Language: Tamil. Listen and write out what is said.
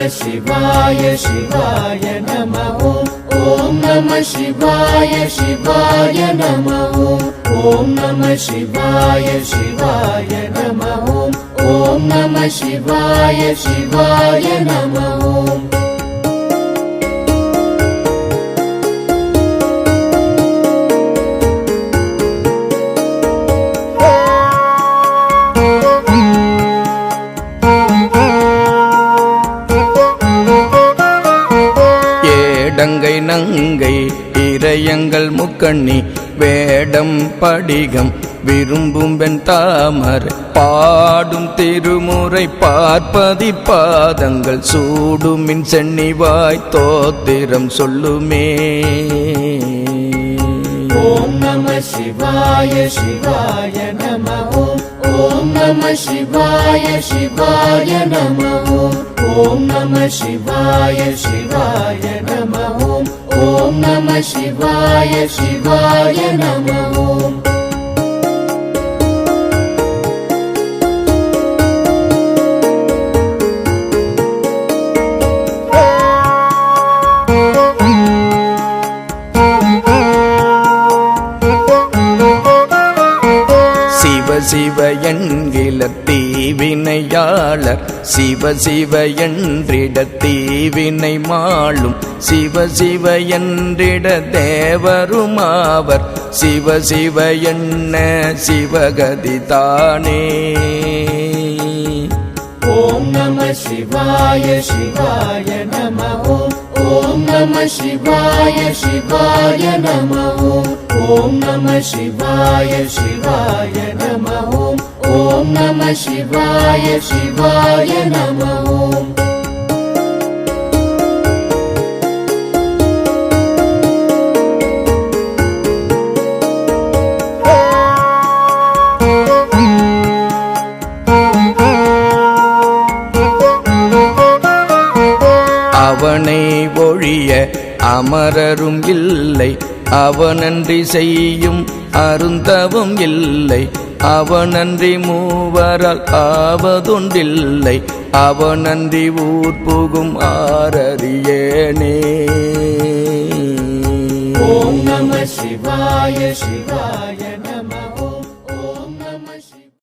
शिवाय शिवाय नमः ॐ नमः शिवाय शिवाय नमः ॐ नमः शिवाय शिवाय नमः ॐ नमः शिवाय शिवाय नमः டங்கை நங்கை இறையங்கள் முக்கண்ணி வேடம் படிகம் விரும்பும் வெண் தாமர் பாடும் திருமுறை பார்ப்பதி பாதங்கள் சூடுமின் சென்னிவாய் தோத்திரம் சொல்லுமே. ஓம் நம சிவாய சிவாய நமः ஓம் நம சிவாய சிவாய நமः ஓம் நம சிவாய சிவாய நமः ஓம் நம சிவாய சிவாய நமः சிவ என்கிற தீவினையாளர் சிவ சிவ என்றிட தீவினை மாளும் சிவ சிவ என்றிட தேவருமாவர் சிவ சிவ என்ன சிவகதி தானே. ஓம் நம சிவாய சிவாய நமः ஓம் நம சிவாய சிவாய நமः ஓம் நம சிவாய சிவாய நமः ஓம் நம சிவாய சிவாய நமः அவனை ஒழிய அமரரும் இல்லை அவனன்றி செய்யும் அருந்தவும் இல்லை அவனன்றி மூவரால் ஆவதொன்றில்லை அவனன்றி ஊர் புகும் ஆரறியேனே. ஓம் நம சிவாய சிவாய